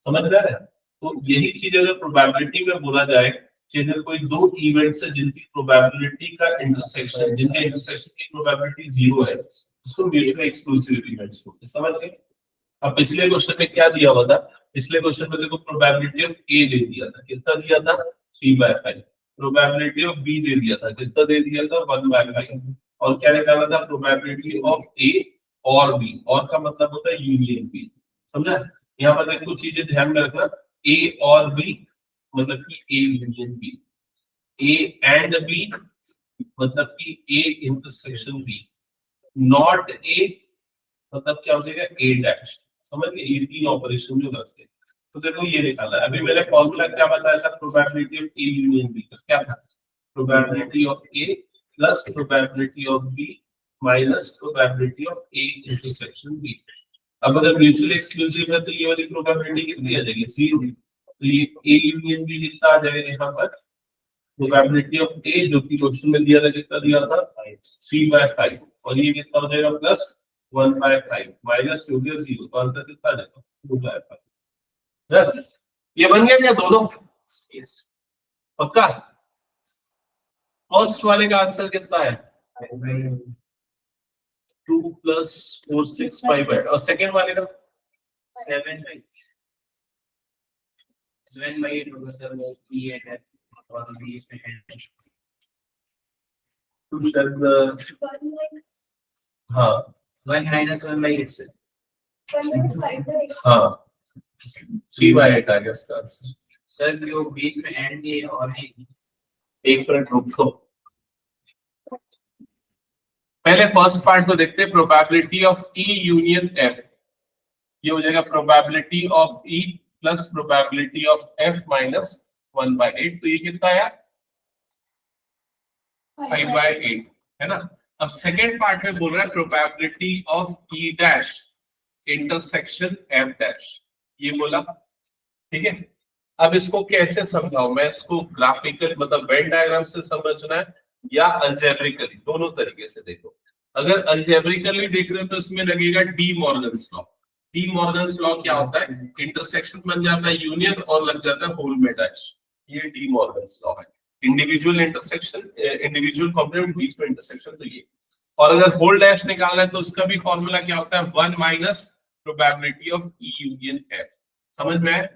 समझ रहे हैं? तो यही चीज अगर प्रोबेबिलिटी में बोला जाए कि अगर कोई दो इवेंट्स है जिनकी प्रोबेबिलिटी का इंटरसेक्शन, जिनके इंटरसेक्शन की प्रोबेबिलिटी 0 है, उसको म्यूचुअली एक्सक्लूसिव इवेंट्स बोलते हैं। समझ गए? अब पिछले क्वेश्चन में क्या दिया हुआ था? पिछले क्वेश्चन में देखो प्रोबेबिलिटी ऑफ ए दे दिया था, कितना दिया था? 3/5। प्रोबेबिलिटी ऑफ बी दे दिया था, कितना दे दिया था? 1/5। और क्या निकाला था? प्रोबेबिलिटी ऑफ ए और बी। और का मतलब होता है यूनियन बी। समझा? यहाँ पर देखो चीजें ध्यान में रखना, ए और बी मतलब कि A union B, A and B मतलब कि A intersection B, not A मतलब क्या हो जाएगा? A dash. समझ गए? ये तीन ऑपरेशन जो करते हैं। तो देखो ये निकाला। अभी मैंने फॉर्मूला क्या बताया था probability of A union B का, क्या था? Probability of A plus probability of B minus probability of A intersection B. अब अगर म्यूचुअली एक्सक्लूसिव है तो ये वाली प्रोबेबिलिटी कितनी आ जाएगी? 0। तो ये ए यूनियन बी कितना आ जाएगा यहाँ पर? प्रोबेबिलिटी ऑफ ए जो कि क्वेश्चन में दिया था कितना दिया था? 3/5 और ये कितना हो जाएगा? प्लस 1/5 माइनस हो गया 0। तो आंसर कितना आ जाएगा? 2/5। ये बन गया क्या दोनों? यस पक्का। फर्स्ट वाले का आंसर कितना है? 2 + 4 6 5 8 और सेकंड वाले का 7/8 होगा सर, वो P8 है और B इसमें है। टू शायद 1 minus हाँ 1 - 1/8 सर। 1 minus 5/8. हाँ 3/8 आ गया इसका आंसर। सर जो बीच में एंड ये और एक मिनट रुक दो, पहले फर्स्ट पार्ट को देखते हैं। Probability of E union F, ये हो जाएगा probability of E plus probability of F minus 1/8। तो ये कितना आया? 5/8 है ना। अब सेकेंड पार्ट में बोल रहा है probability of E dash intersection F dash, ये बोला ठीक है। अब इसको कैसे समझाऊं मैं? इसको ग्राफिकल मतलब वेन डायग्राम से समझना है या अलजेब्रिकली, दोनों तरीके से देखो। अगर अलजेब्रिकली देख रहे हो तो इसमें लगेगा D Morgan's law. D Morgan's law क्या होता है? इंटरसेक्शन बन जाता है यूनियन और लग जाता है होल में डैश, ये डी मॉर्गन्स लॉ है। इंडिविजुअल इंटरसेक्शन, इंडिविजुअल कॉम्पोनेंट बीच में इंटरसेक्शन, तो ये। और अगर होल डैश निकालना है तो उसका भी फॉर्मूला क्या होता है? 1 minus probability of E union F. समझ में आया?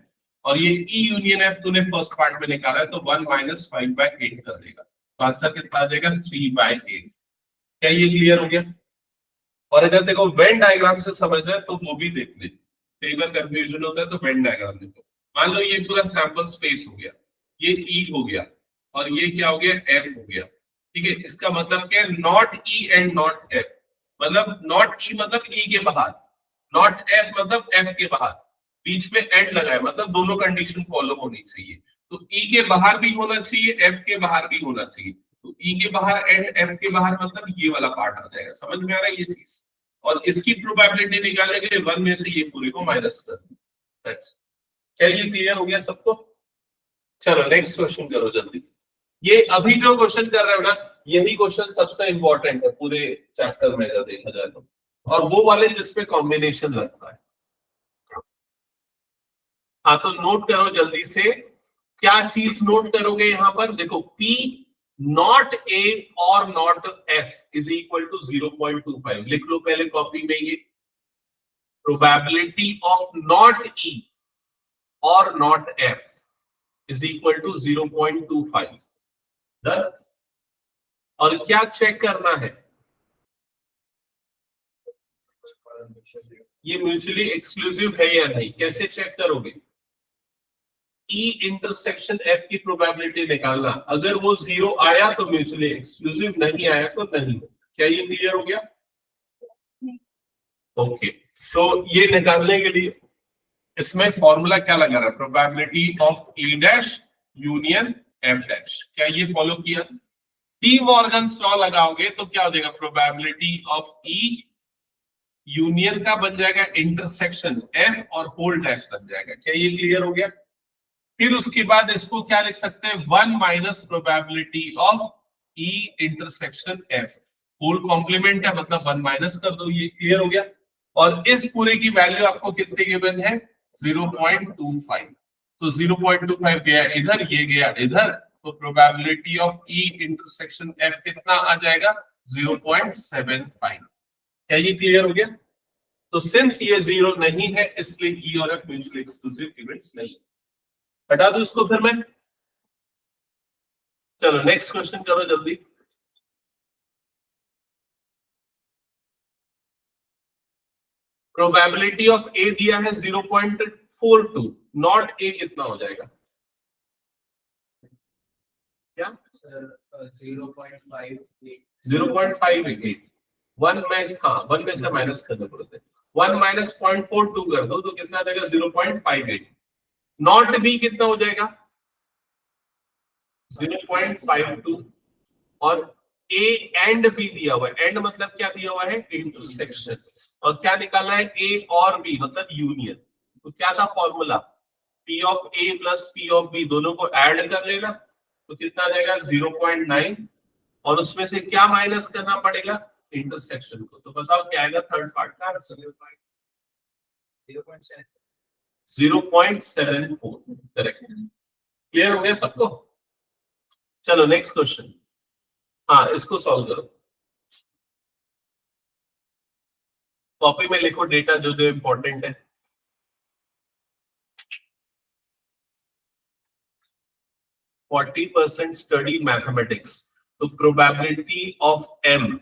और ये ई यूनियन एफ तूने फर्स्ट पार्ट में निकाला है तो 1 माइनस 5/8 कर देगा, तो आंसर कितना आ जाएगा? 3/8। क्या ये क्लियर हो गया? और अगर देखो वेन डायग्राम से समझ रहे तो वो भी देख ले, कई बार कंफ्यूजन होता है तो वेन डायग्राम देखो। मान लो ये पूरा सैंपल स्पेस हो गया, ये ई हो गया और ये क्या हो गया? एफ हो गया, ठीक है। इसका मतलब क्या है? Not E and not F, मतलब नॉट ई मतलब ई के बाहर, नॉट एफ मतलब एफ के बाहर, बीच में एंड लगा है, मतलब दोनों कंडीशन फॉलो होनी चाहिए। तो ई के बाहर भी होना चाहिए, एफ के बाहर भी होना चाहिए। तो ई के बाहर एंड एफ के बाहर मतलब ये वाला पार्ट आ जाएगा। समझ में आ रहा है ये चीज? और इसकी प्रोबेबिलिटी निकालने के लिए 1 में से ये पूरे को माइनस कर दो। क्या ये क्लियर हो गया सबको? चलो नेक्स्ट क्वेश्चन करो जल्दी। ये अभी जो क्वेश्चन कर रहे हो ना, यही क्वेश्चन सबसे इंपॉर्टेंट है पूरे चैप्टर में अगर देखा जाए तो, और वो वाले जिसपे कॉम्बिनेशन लगता है। हाँ तो नोट करो जल्दी से, क्या चीज नोट करोगे यहां पर? देखो P नॉट A और not F is equal to 0.25 लिख लो पहले कॉपी में। ये प्रोबेबिलिटी ऑफ नॉट E और not F is equal to 0.25। Done. और क्या चेक करना है? ये म्यूचुअली एक्सक्लूसिव है या नहीं, कैसे चेक करोगे? ई इंटरसेक्शन एफ की प्रोबेबिलिटी निकालना, अगर वो 0 आया तो म्यूचुअली एक्सक्लूसिव, नहीं आया तो नहीं। क्या ये क्लियर हो गया? ओके तो ये निकालने के लिए इसमें फॉर्मूला क्या लगा रहा है? Probability of E dash union F dash. क्या ये फॉलो किया? डी मॉर्गन्स लॉ लगाओगे तो क्या हो जाएगा? प्रोबेबिलिटी ऑफ ई यूनियन का बन जाएगा इंटरसेक्शन एफ और होल डैश बन जाएगा। क्या ये क्लियर हो गया? फिर उसके बाद इसको क्या लिख सकते हैं? 1 minus probability of E intersection F, whole complement है मतलब 1 माइनस कर दो। ये क्लियर हो गया? और इस पूरे की वैल्यू आपको कितने गिवन है? 0.25। तो 0.25 गया इधर, ये गया इधर, तो probability of E intersection F कितना आ जाएगा? 0.75। क्या ये क्लियर हो गया? तो सिंस ये 0 नहीं है इसलिए ई और एफ म्यूचुअली एक्सक्लूसिव इवेंट्स नहीं। हटा दो इसको फिर मैं। चलो नेक्स्ट क्वेश्चन करो जल्दी। प्रोबेबिलिटी ऑफ ए दिया है 0.42, नॉट ए कितना हो जाएगा? क्या? सर 0.58 0.58। 1 में, हाँ 1 में से माइनस करना पड़ता है। 1 माइनस 0.42 कर दो तो कितना आ जाएगा? 0.58। नॉट बी कितना हो जाएगा 0.52 और ए एंड बी दिया हुआ है, एंड मतलब क्या दिया हुआ है इंटरसेक्शन, और क्या निकालना है ए और बी मतलब यूनियन। तो क्या था formula P of A plus P of B दोनों को ऐड कर लेना, तो कितना आ जाएगा 0.9 और उसमें से क्या माइनस करना पड़ेगा इंटरसेक्शन को। तो बताओ क्या आएगा थर्ड पार्ट का आंसर 0.74 करेक्ट। क्लियर हो गया सबको? चलो नेक्स्ट क्वेश्चन। हाँ इसको सॉल्व करो, कॉपी में लिखो डेटा जो जो इंपॉर्टेंट है। Forty % study mathematics, तो probability of M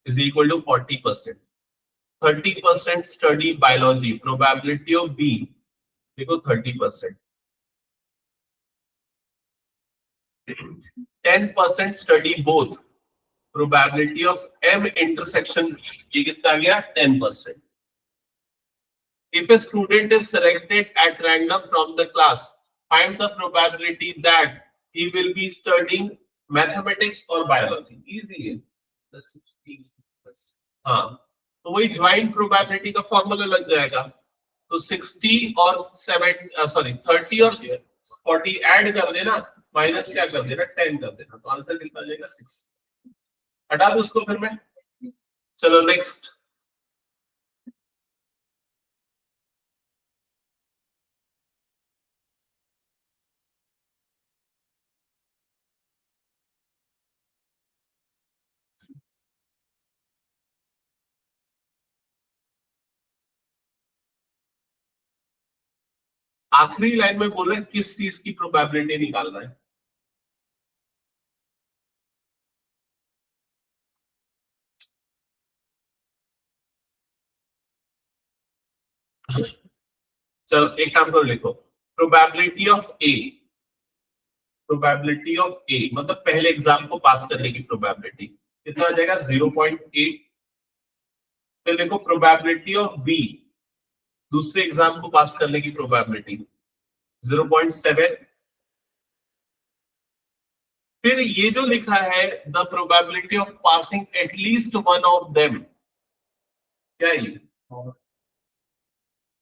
is equal to 40%. 30% study biology, probability of B देखो 30%. 10% study both, probability of M intersection ये कितना आ गया 10%. If a student is selected at random from the class, find the probability that he will be studying mathematics or biology. Easy है. हाँ तो वही joint probability का formula लग जाएगा। तो 60 और 30 और 40 ऐड कर देना, माइनस क्या कर देना 10 कर देना, तो आंसर कितना आ जाएगा 6। हटा दो उसको फिर मैं। चलो नेक्स्ट। आखिरी लाइन में बोल रहे हैं किस चीज की प्रोबेबिलिटी निकालना है। चलो एक काम करो, लिखो probability of A, probability of A मतलब पहले एग्जाम को पास करने की प्रोबेबिलिटी कितना आ जाएगा 0.8। फिर देखो प्रोबेबिलिटी ऑफ बी, दूसरे एग्जाम को पास करने की प्रोबेबिलिटी 0.7। फिर ये जो लिखा है the probability of passing at least one of them, क्या है ये?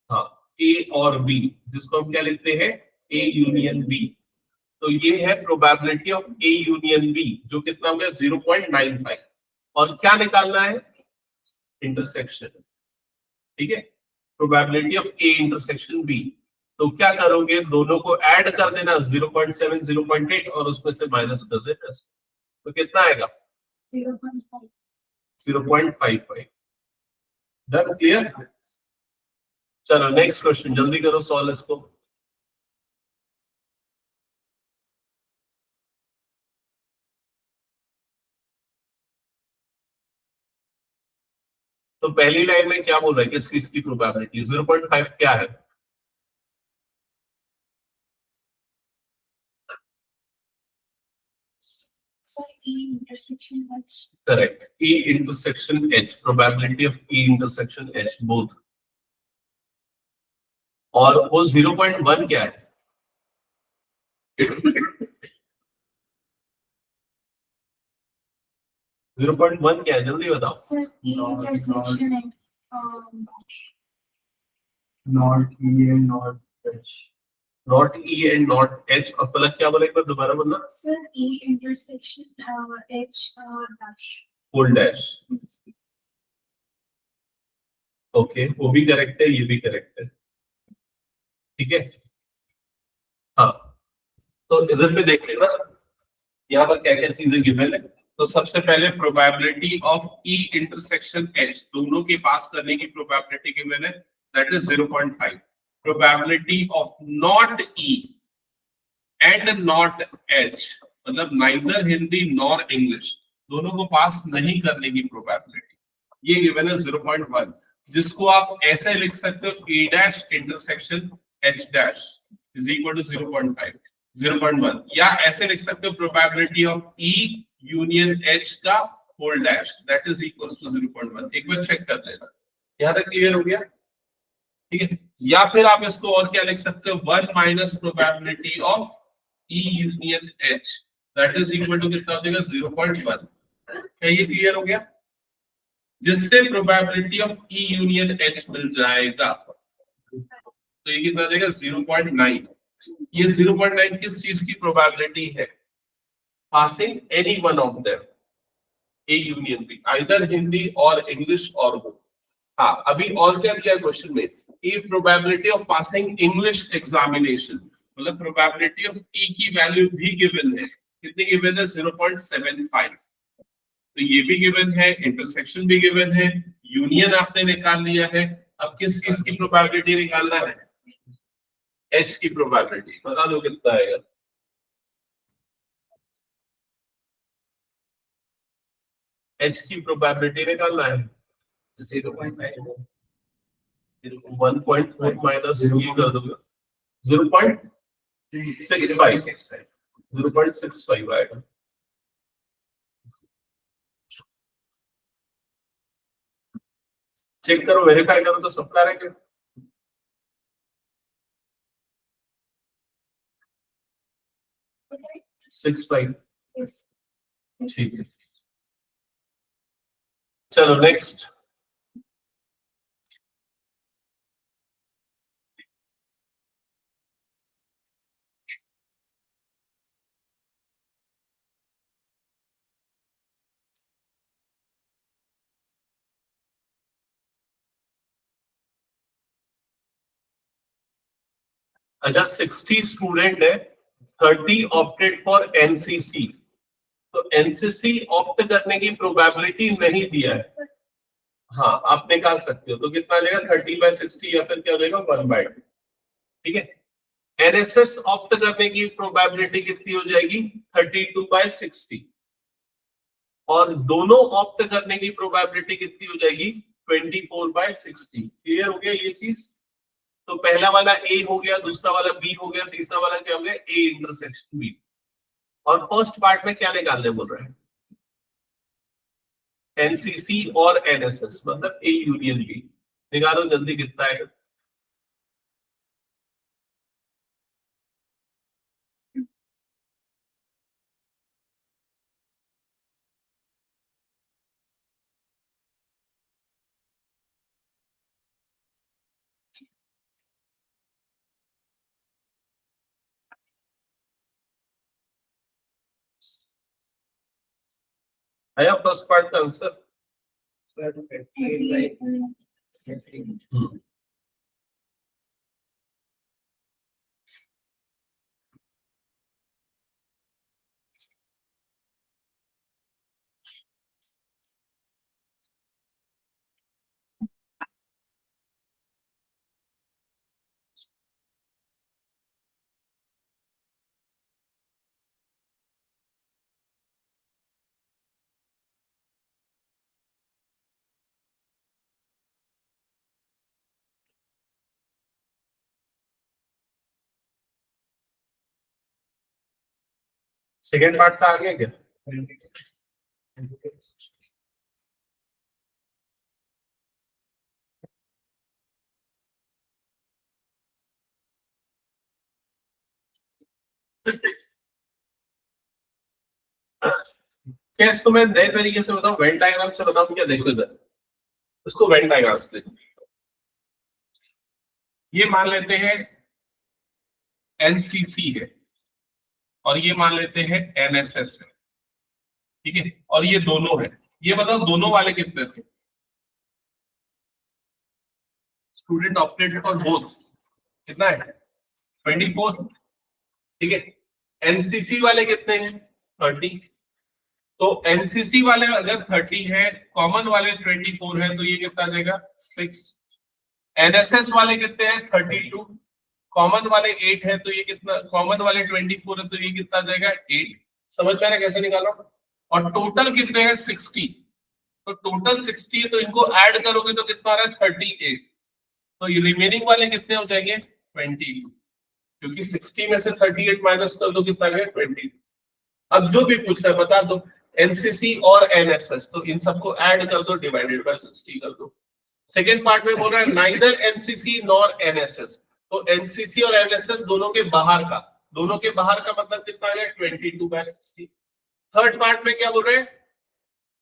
हाँ ए और बी, जिसको हम क्या लिखते हैं ए यूनियन बी। तो ये है probability of A union B जो कितना हो गया 0.95, और क्या निकालना है इंटरसेक्शन। ठीक है, probability of A intersection B. तो क्या करोगे, दोनों को ऐड कर देना 0.7 0.8 और उसमें से माइनस कर देना, तो कितना आएगा 0.55। Done, clear? चलो नेक्स्ट क्वेश्चन, जल्दी करो सॉल्व इसको। तो पहली लाइन में क्या बोल रहा है, किस चीज की प्रोबेबिलिटी 0.5 क्या है? Correct, E intersection H, probability of E intersection H both. और वो 0.1 क्या है? जीरो पॉइंट वन क्या है, जल्दी बताओ। Not E and not H, not E and not H, और पलक क्या बोला एक बार दोबारा बोलना। Sir, E intersection H dash. Full dash, okay वो भी करेक्ट है, ये भी करेक्ट है। ठीक है, हाँ तो इधर पे देख लेना यहाँ पर क्या क्या चीजें गिवन है। तो सबसे पहले probability of E intersection H, दोनों के पास करने की प्रोबेबिलिटी गिवन है, that is 0.5। Probability of not E and not H मतलब नाइदर हिंदी नॉर इंग्लिश, दोनों को पास नहीं करने की प्रोबेबिलिटी ये गिवन है 0.1, जिसको आप ऐसे लिख सकते हो A dash intersection H dash is equal to 0.5 0.1, या ऐसे लिख सकते हो probability of E union H का whole dash that is equal to 0.1। एक बार चेक कर लेना, यहाँ तक क्लियर हो गया? ठीक है, या फिर आप इसको और क्या लिख सकते हो, 1 minus probability of E union H, that is equal to कितना हो जाएगा 0.1। क्या ये क्लियर हो गया? जिससे probability of E union H मिल जाएगा, तो ये कितना आ जाएगा 0.9। ये 0.9 किस चीज की प्रोबेबिलिटी है? Passing any one of them, A union B, either Hindi और इंग्लिश और वो। हाँ, अभी और क्या दिया क्वेश्चन में, E probability of passing English examination, मतलब प्रोबेबिलिटी ऑफ ई की वैल्यू भी गिवन है, कितनी गिवन है 0.75। तो ये भी गिवन है, इंटरसेक्शन भी गिवन है, यूनियन आपने निकाल लिया है। अब किस चीज की प्रोबेबिलिटी निकालना है? एच की प्रोबेबिलिटी, बता दो कितना आएगा? एच की प्रोबेबिलिटी निकालना है 0.5 1.4 माइनस ये कर दोगे 0.65 0.65 आएगा। चेक करो, वेरीफाई करो तो सब करेक्ट है। Okay. 65, Yes. ठीक है। चलो नेक्स्ट, अच्छा 60 स्टूडेंट है, 30 ऑप्टेड फॉर एनसीसी, तो एनसीसी ऑप्ट करने की प्रोबेबिलिटी नहीं दिया है। हाँ, आप निकाल सकते हो, तो कितना आ जाएगा 30/60 या फिर क्या हो जाएगा 1/2। ठीक है, एनएसएस ऑप्ट करने की प्रोबेबिलिटी कितनी हो जाएगी 32/60, और दोनों ऑप्ट करने की प्रोबेबिलिटी कितनी हो जाएगी 24/60। क्लियर हो गया ये चीज? तो पहला वाला ए हो गया, दूसरा वाला बी हो गया, तीसरा वाला क्या हो गया ए इंटरसेक्शन बी। और फर्स्ट पार्ट में क्या निकालने बोल रहे हैं? एनसीसी और एनएसएस, मतलब ए यूनियन बी। निकालो जल्दी, कितना है? आया फर्स्ट पार्ट का आंसर? सेकेंड पार्ट का आ गया क्या? क्या इसको मैं नए तरीके से बताऊं, वेन डायग्राम से बताऊं क्या? देखो इधर, इसको वेन डायग्राम से देखो। ये मान लेते हैं एनसीसी है, और ये मान लेते हैं एनएसएस है, ठीक है, और ये दोनों है। ये बताओ दोनों वाले कितने थे? स्टूडेंट ऑप्टेड फॉर बोथ, कितना है 24, ठीक है। एनसीसी वाले कितने हैं 30, तो एनसीसी वाले अगर 30 है, कॉमन वाले 24 है, तो ये कितना जाएगा 6। एनएसएस वाले कितने हैं 32, कॉमन वाले 8 है, तो ये कितना, कॉमन वाले 24 है, तो ये कितना जाएगा 8। समझ में आ रहा कैसे निकालो? और टोटल कितने हैं 60, तो टोटल 60 है, तो इनको ऐड करोगे तो कितना आ रहा है 38, तो ये रिमेनिंग वाले कितने हो जाएंगे 22, क्योंकि 60 में से 38 माइनस कर दो कितना गया 20। अब जो भी पूछ रहा है बता दो, एनसीसी और एनएसएस, तो इन सबको ऐड कर दो, डिवाइडेड बाय 60 कर दो, सेकेंड पार्ट में बोल रहा है नाइदर एनसीसी नॉर एनएसएस, तो एनसीसी और एनएसएस दोनों के बाहर का, दोनों के बाहर का मतलब कितना है 22/60। थर्ड पार्ट में क्या बोल रहे हैं,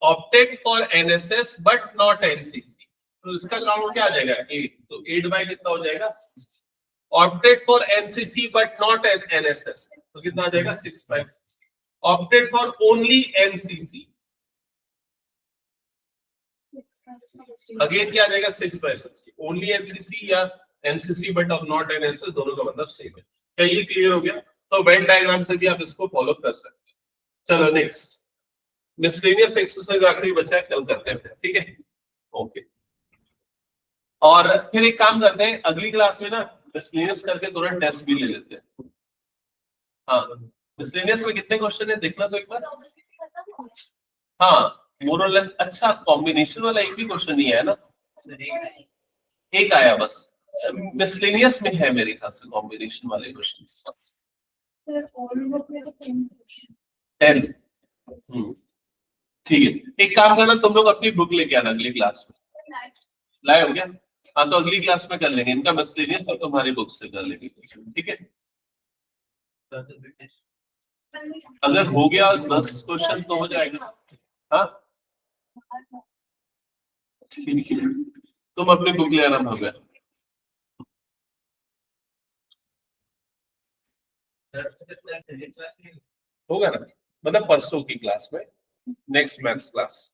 opted for NSS but not NCC, तो इसका काउंट क्या आ जाएगा 8, तो 8 बाय कितना हो जाएगा, opted for NCC but not NSS, तो कितना आ जाएगा 6/60। Opted for only NCC, again क्या आ जाएगा 6/60। ओनली एनसीसी या NCC but of not NSS, दोनों का मतलब सेम है। क्या ये क्लियर हो गया? तो वेन डायग्राम से भी आप इसको फॉलो कर सकते हैं। चलो नेक्स्ट, मिसलेनियस एक्सरसाइज आखिरी बचा है, कल करते हैं, ठीक है, ओके। और फिर एक काम करते हैं, अगली क्लास में ना मिसलेनियस करके तुरंत टेस्ट भी ले लेते हैं। हाँ, मिसलेनियस में कितने क्वेश्चन है देखना तो एक बार। हाँ, मोर और लेस। अच्छा, कॉम्बिनेशन वाला एक भी क्वेश्चन नहीं है ना, एक आया बस। मिसलेनियस में है मेरे ख्याल से कॉम्बिनेशन वाले क्वेश्चंस। Sir, all work में तो 10 question. 10, ठीक है। एक काम करना, तुम लोग अपनी बुक लेके आना अगली क्लास में। लाए हो क्या? हाँ, तो अगली क्लास में कर लेंगे इनका मिसलेनियस, और तुम्हारी बुक से कर लेंगे, ठीक है। अगर हो गया 10 क्वेश्चन तो हो जाएगा। हाँ ठीक है, तुम अपनी बुक ले आना भव्या। होगा ना, मतलब परसों की क्लास में, नेक्स्ट मैथ्स क्लास।